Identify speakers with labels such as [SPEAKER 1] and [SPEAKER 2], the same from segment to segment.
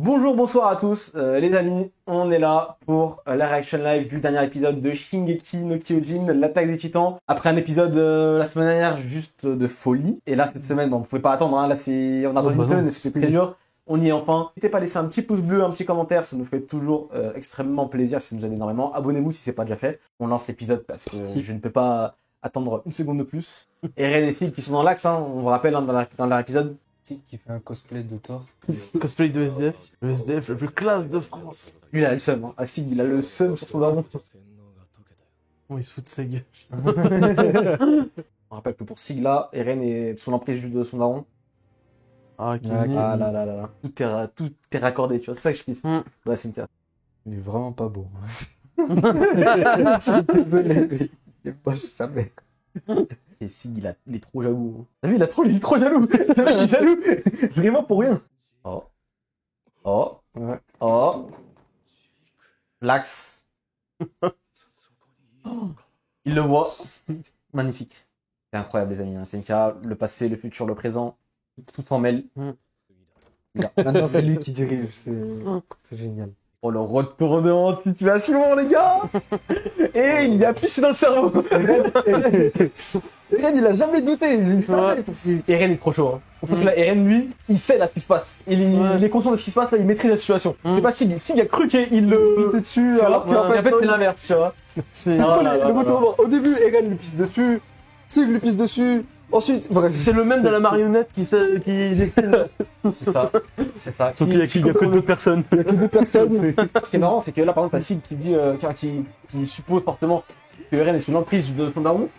[SPEAKER 1] Bonjour, bonsoir à tous les amis, on est là pour la réaction live du dernier épisode de Shingeki no Kyojin, l'attaque des titans. Après un épisode la semaine dernière juste de folie, et là cette semaine, bon, vous pouvez pas attendre, hein, là on a attendu une semaine, mais c'était très dur. On y est enfin. N'hésitez pas à laisser un petit pouce bleu, un petit commentaire, ça nous fait toujours extrêmement plaisir, ça nous aide énormément. Abonnez-vous si c'est pas déjà fait. On lance l'épisode parce que je ne peux pas attendre une seconde de plus. Et Ren et Sig qui sont dans l'axe, hein, on vous rappelle hein, dans leur épisode.
[SPEAKER 2] Sig qui fait un cosplay de Thor.
[SPEAKER 3] Cosplay de SDF. Le SDF le plus classe de France.
[SPEAKER 1] Lui il a le seum, hein. Ah, Sig il a le seum sur son daron.
[SPEAKER 3] Oh, il se fout de sa gueule.
[SPEAKER 1] On rappelle que pour Sig là, Eren est sous l'emprise de son daron.
[SPEAKER 3] Ah, qui
[SPEAKER 1] Ah là là là là. Tout est raccordé, tu vois, c'est ça que je kiffe. Ouais, c'est une carte.
[SPEAKER 2] Il est vraiment pas beau. Je suis désolé, mais il est pas sa mec.
[SPEAKER 1] Et Sig, il est trop jaloux. T'as vu, il est trop jaloux. Il est jaloux. Vraiment pour rien. Oh. Oh.
[SPEAKER 2] Ouais.
[SPEAKER 1] Oh. L'axe. Il le voit. Magnifique. C'est incroyable, les amis. Hein. Senka, le passé, le futur, le présent. Tout s'en mêle.
[SPEAKER 2] Maintenant, c'est lui qui dirige. C'est génial.
[SPEAKER 1] Oh, le retournement de situation, les gars. Et il a pissé dans le cerveau.
[SPEAKER 2] Eren, il a jamais douté. Il savait.
[SPEAKER 1] Eren est trop chaud. Hein. On sent que là, Eren, lui, il sait là ce qui se passe. Il est conscient de ce qui se passe, là, il maîtrise la situation. C'est pas Sig. Sig a cru qu'il le pissait dessus, alors qu'en fait, c'est l'inverse, tu vois.
[SPEAKER 2] Le retournement. Au début, Eren lui pisse dessus. Sig lui pisse dessus. Ensuite, bref.
[SPEAKER 3] C'est le même de la marionnette qui
[SPEAKER 1] C'est ça. C'est ça.
[SPEAKER 3] Sauf qu'il y a que deux personnes.
[SPEAKER 2] Il y a que deux personnes.
[SPEAKER 1] Ce qui est marrant, c'est que là, par exemple, t'as Sig qui dit, qui suppose fortement que Eren est sous l'emprise de son daron.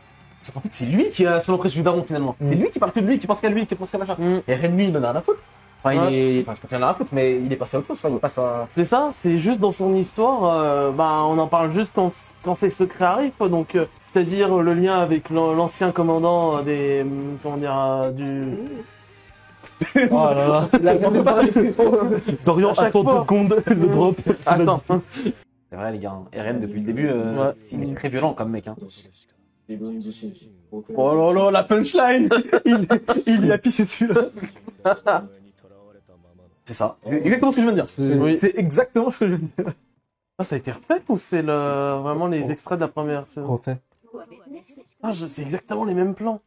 [SPEAKER 1] C'est qu'en fait, c'est lui qui a sous l'emprise du daron, finalement. C'est lui qui parle que de lui, qui pense qu'à lui, qui pense qu'à machin. Et Eren, lui, il en a rien à foutre. Enfin, je sais pas qu'il en a rien à foutre, mais il est passé à autre chose, il est passé à...
[SPEAKER 3] C'est ça, c'est juste dans son histoire, on en parle juste quand ses secrets arrivent, quoi, donc c'est-à-dire le lien avec l'ancien commandant des... comment dire... du... Oh là là. Dorian, attends 2 secondes, le drop. Attends.
[SPEAKER 1] C'est vrai, les gars, hein. Eren, depuis le début, il est très violent comme mec. Hein. Oh là là, la punchline. Il y a pissé dessus, là. C'est ça. C'est exactement ce que je viens de dire. C'est exactement ce que je viens de dire.
[SPEAKER 3] Ah, ça a été refait ou c'est vraiment les extraits de la première saison?
[SPEAKER 2] Refait.
[SPEAKER 3] Ah, c'est exactement les mêmes plans.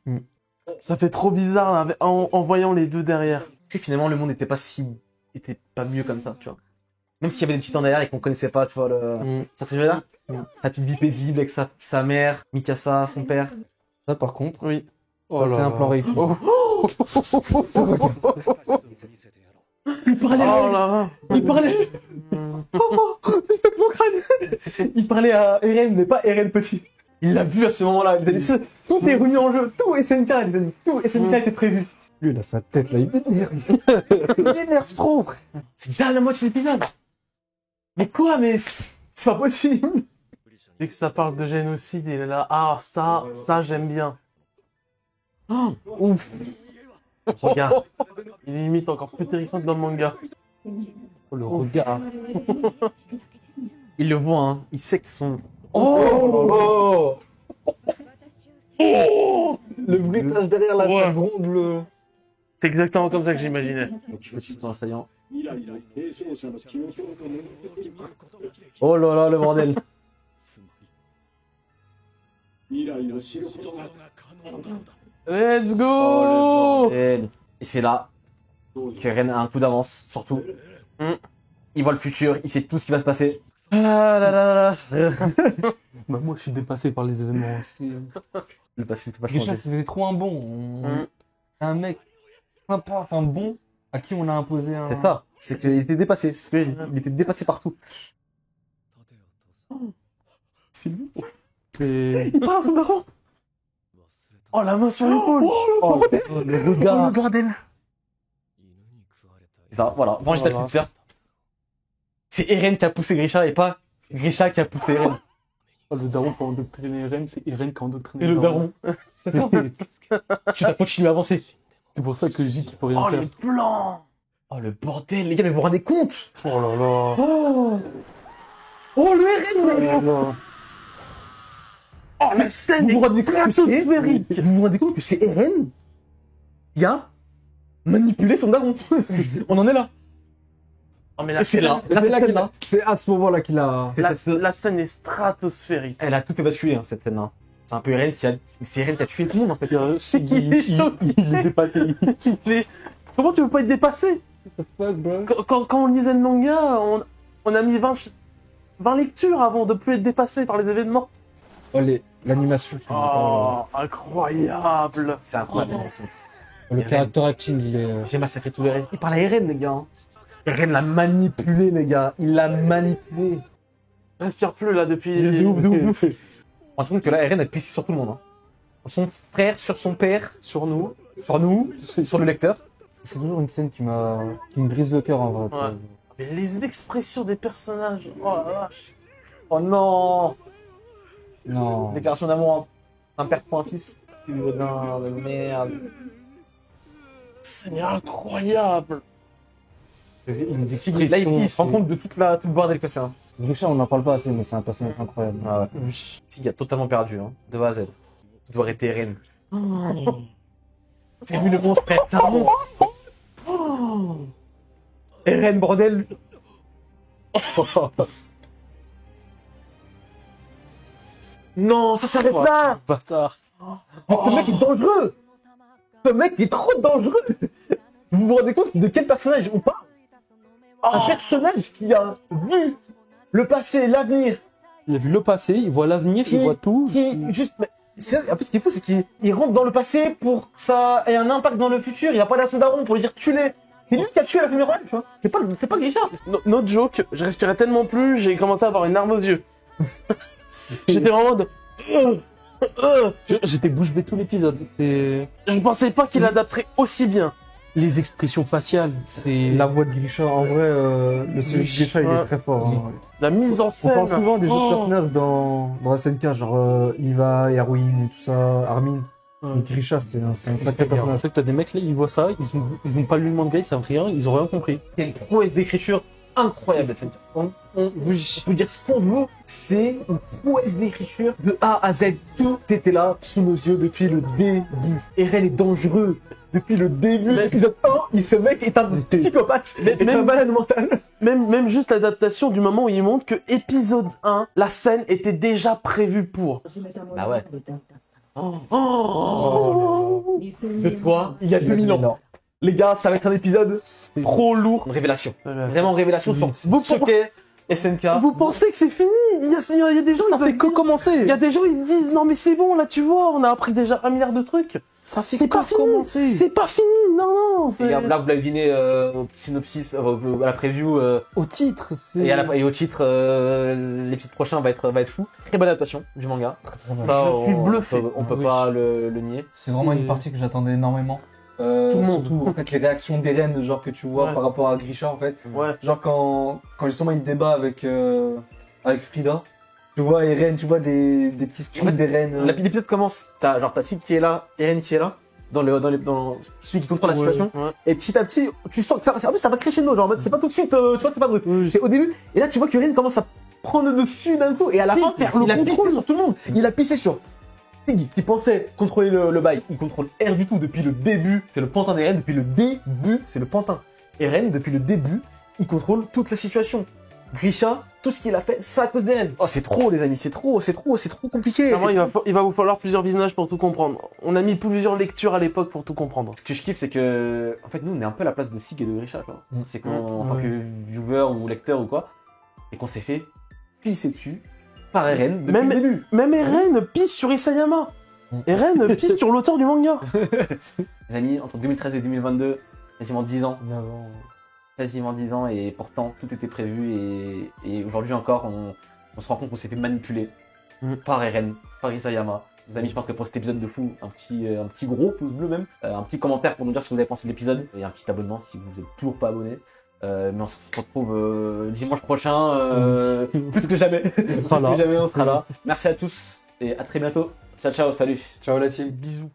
[SPEAKER 3] Ça fait trop bizarre là, en voyant les deux derrière.
[SPEAKER 1] Et finalement, le monde était pas mieux comme ça, tu vois. Même s'il y avait des titans derrière et qu'on connaissait pas, tu vois, ça c'est là. Sa petite vie paisible avec sa mère, Mikasa, son père.
[SPEAKER 2] Ça, par contre,
[SPEAKER 3] oui.
[SPEAKER 2] Ça, c'est un plan réussi.
[SPEAKER 1] Il parlait il parlait il parlait à Eren, mais pas Eren petit. Il l'a vu à ce moment-là. Tout est remis en jeu. Tout SNK, les amis. Tout SNK était prévu.
[SPEAKER 2] Lui, il a sa tête là, il m'énerve. Il m'énerve trop.
[SPEAKER 1] C'est déjà la moitié de l'épisode. Mais quoi, mais c'est pas possible.
[SPEAKER 3] Dès que ça parle de génocide, il est là. Ah, ça j'aime bien.
[SPEAKER 1] Oh, ouf. Regarde.
[SPEAKER 3] Il est limite encore plus terrifiant que dans le manga.
[SPEAKER 2] Oh, le regard.
[SPEAKER 1] Il le voit, hein. Il sait qu'ils sont...
[SPEAKER 2] Oh, le bruitage derrière la seconde, le...
[SPEAKER 3] C'est exactement comme ça que j'imaginais.
[SPEAKER 1] Le titan assaillant. Oh là là, le bordel.
[SPEAKER 3] Let's go.
[SPEAKER 1] Oh, et c'est là que Eren a un coup d'avance, surtout. Il voit le futur, il sait tout ce qui va se passer. Ah là là là.
[SPEAKER 2] Bah moi, je suis dépassé par les événements aussi.
[SPEAKER 1] Le passé ne peut pas
[SPEAKER 2] Déjà,
[SPEAKER 1] changer.
[SPEAKER 2] c'était trop un bon. Un mec sympa, enfin bon, à qui on a imposé un...
[SPEAKER 1] C'est ça, c'est qu'il était dépassé. C'est ce que j'ai dit. Il était dépassé partout.
[SPEAKER 2] C'est lui.
[SPEAKER 1] Il parle à son daron.
[SPEAKER 3] Oh, la main sur l'épaule.
[SPEAKER 2] Le regard.
[SPEAKER 1] Oh, le bordel. C'est ça, voilà. Venger ta petite sœur. C'est Eren qui a poussé Grisha et pas Grisha qui a poussé Eren.
[SPEAKER 2] Oh, le daron qui a endoctriné Eren, c'est Eren qui a endoctriné
[SPEAKER 1] Et le daron. Tu dois continuer à avancer.
[SPEAKER 2] C'est pour ça que je dis qu'il peut rien
[SPEAKER 3] Oh,
[SPEAKER 2] faire.
[SPEAKER 3] les plans.
[SPEAKER 1] Oh le bordel, les gars, mais vous vous rendez compte?
[SPEAKER 2] Oh là là.
[SPEAKER 1] Oh le Eren. Oh la scène vous vous rendez compte que c'est Vous vous rendez compte que c'est Eren qui a manipulé son daron. On en est là.
[SPEAKER 3] Oh, mais
[SPEAKER 1] Et c'est là. Là, c'est là qu'il a.
[SPEAKER 2] C'est à ce moment-là qu'il a.
[SPEAKER 3] La scène est stratosphérique.
[SPEAKER 1] Elle a tout fait basculer, hein, cette scène-là. C'est un peu Eren qui a... C'est Eren qui a tué tout le monde, en fait.
[SPEAKER 3] C'est qui il est dépassé. Comment tu veux pas être dépassé?
[SPEAKER 2] Fuck, bro.
[SPEAKER 3] Quand on lisait le manga, on a mis 20 lectures avant de plus être dépassé par les événements.
[SPEAKER 2] Oh, l'animation.
[SPEAKER 3] Oh, incroyable.
[SPEAKER 1] C'est incroyable.
[SPEAKER 2] Le character acting, il est.
[SPEAKER 1] J'ai massacré tous les Eren. Il parle à Eren, les gars. hein. Eren l'a manipulé, les gars. Il l'a manipulé.
[SPEAKER 3] Respire plus là depuis.
[SPEAKER 1] De ouf. On se rend compte que là, Eren a pissé sur tout le monde. hein. Son frère, sur son père,
[SPEAKER 3] Sur nous.
[SPEAKER 1] sur nous, sur le lecteur.
[SPEAKER 2] C'est toujours une scène qui me brise le cœur en vrai.
[SPEAKER 3] Ouais. Mais les expressions des personnages. Oh la vache.
[SPEAKER 1] Oh non.
[SPEAKER 2] Non.
[SPEAKER 1] Déclaration d'amour entre un père pour un fils. Putain de merde.
[SPEAKER 3] C'est incroyable.
[SPEAKER 1] Là, il se rend compte de toute le bordel que c'est. hein.
[SPEAKER 2] Grisha, on n'en parle pas assez, mais c'est un personnage incroyable.
[SPEAKER 1] Ah ouais. Il a totalement perdu, hein, de A à Z. Il doit arrêter Eren. C'est lui le monstre, frère. C'est un monstre. Eren, bordel. Non, ça s'arrête là.
[SPEAKER 3] Bâtard.
[SPEAKER 1] Ce mec est dangereux. Ce mec est trop dangereux. Vous vous rendez compte de quel personnage on parle? Un personnage qui a vu le passé, l'avenir,
[SPEAKER 4] Il a vu le passé, il voit l'avenir,
[SPEAKER 1] Qui-
[SPEAKER 4] il voit tout.
[SPEAKER 1] qui juste... En fait, ce qui est fou, c'est qu'il rentre dans le passé pour que ça ait un impact dans le futur. Il a pas d'assaut daron pour lui dire tue-les. C'est lui qui a tué la première fois, tu vois. C'est pas Grisha.
[SPEAKER 3] No joke, je respirais tellement plus, j'ai commencé à avoir une larme aux yeux. J'étais vraiment de.
[SPEAKER 4] J'étais bouche bée tout l'épisode. C'est
[SPEAKER 3] Je pensais pas qu'il adapterait aussi bien.
[SPEAKER 4] les expressions faciales. C'est
[SPEAKER 2] La voix de Grisha, en vrai, le CV de Grisha, il
[SPEAKER 3] Ouais.
[SPEAKER 2] est très fort. hein.
[SPEAKER 3] La mise en
[SPEAKER 2] On
[SPEAKER 3] scène.
[SPEAKER 2] parle souvent des autres
[SPEAKER 3] Oh.
[SPEAKER 2] personnages dans SNK, genre Iva, Erwin et tout ça, Armin. Mais Grisha, c'est un sacré
[SPEAKER 4] c'est
[SPEAKER 2] personnage.
[SPEAKER 4] vrai que t'as des mecs là, ils voient ça, ils ont pas lu le manga, ils savent rien, ils ont rien compris.
[SPEAKER 1] C'est une prouesse d'écriture incroyable. On peut dire ce qu'on veut, c'est une prouesse d'écriture de A à Z. Tout était là sous nos yeux depuis le début. Eren est dangereux. Depuis le début de l'épisode 1, ce mec est un psychopathe. Il est un malade mental.
[SPEAKER 3] Même juste l'adaptation du moment où il montre que épisode 1, la scène était déjà prévue pour.
[SPEAKER 1] Bah ouais. De toi, il y a 2000 ans. Les gars, ça va être un épisode trop lourd. Une révélation. Vraiment révélation sur ce qu'est SNK.
[SPEAKER 3] Vous pensez que c'est fini? Il y a des gens
[SPEAKER 4] Ça
[SPEAKER 3] qui
[SPEAKER 4] fait que commencer.
[SPEAKER 3] Il y a des gens ils disent non mais c'est bon là tu vois on a appris déjà 1 milliard de trucs.
[SPEAKER 4] Ça fait
[SPEAKER 3] C'est
[SPEAKER 4] que
[SPEAKER 3] pas fini.
[SPEAKER 4] commencer.
[SPEAKER 3] C'est pas fini. Non.
[SPEAKER 1] Les gars, là, vous l'avez deviné au synopsis, à la preview
[SPEAKER 4] Au titre, c'est.
[SPEAKER 1] et au titre, l'épisode prochain va être fou. Très bonne adaptation du manga. Ça,
[SPEAKER 3] Je suis bluffé.
[SPEAKER 1] On peut
[SPEAKER 2] Oui.
[SPEAKER 1] pas le nier.
[SPEAKER 2] C'est vraiment une partie que j'attendais énormément.
[SPEAKER 3] Tout le monde.
[SPEAKER 2] Surtout, en fait, les réactions d'Eren, genre que tu vois
[SPEAKER 3] Ouais.
[SPEAKER 2] par rapport à Grisha, en fait.
[SPEAKER 3] Ouais.
[SPEAKER 2] Genre quand justement il débat avec Frida, tu vois Eren, tu vois des petits
[SPEAKER 1] En fait,
[SPEAKER 2] streams d'Eren.
[SPEAKER 1] L'épisode commence, t'as Sid qui est là, Eren qui est là, dans celui qui contrôle la situation.
[SPEAKER 3] Ouais.
[SPEAKER 1] Et petit à petit, tu sens que ça va crescendo, genre en mode, c'est pas tout de suite, tu vois, c'est pas brut. C'est au début. Et là, tu vois que Eren commence à prendre le dessus d'un coup. Et à la fin, il a pissé sur tout le monde. Il a pissé sur Sig qui pensait contrôler le bail. Il contrôle R du tout depuis le début. C'est le pantin d'Eren depuis le début. C'est le pantin. Eren, depuis le début, il contrôle toute la situation. Grisha, tout ce qu'il a fait, c'est à cause d'Eren. Oh, c'est trop, les amis, c'est trop compliqué.
[SPEAKER 3] Vraiment, il va vous falloir plusieurs visages pour tout comprendre. On a mis plusieurs lectures à l'époque pour tout comprendre.
[SPEAKER 1] Ce que je kiffe, c'est que, en fait, nous, on est un peu à la place de Sig et de Grisha, quoi. C'est qu'en tant
[SPEAKER 3] Ouais.
[SPEAKER 1] que viewer ou lecteur ou quoi, c'est qu'on s'est fait pisser dessus par Eren depuis
[SPEAKER 3] Même-
[SPEAKER 1] le début.
[SPEAKER 3] Même Eren pisse sur Isayama. Eren pisse sur l'auteur du manga.
[SPEAKER 1] Les amis, entre 2013 et 2022, quasiment 10 ans.
[SPEAKER 2] Avant,
[SPEAKER 1] Quasiment 10 ans, et pourtant, tout était prévu, et aujourd'hui encore, on se rend compte qu'on s'est fait manipuler par Eren, par Isayama. Les amis, je pense que pour cet épisode de fou, un petit gros pouce bleu même, un petit commentaire pour nous dire ce que vous avez pensé de l'épisode, et un petit abonnement si vous n'êtes toujours pas abonné. Mais on se retrouve dimanche prochain, plus que jamais. Plus que jamais, on sera là. Merci à tous, et à très bientôt. Ciao, ciao, salut.
[SPEAKER 2] Ciao la team.
[SPEAKER 3] Bisous.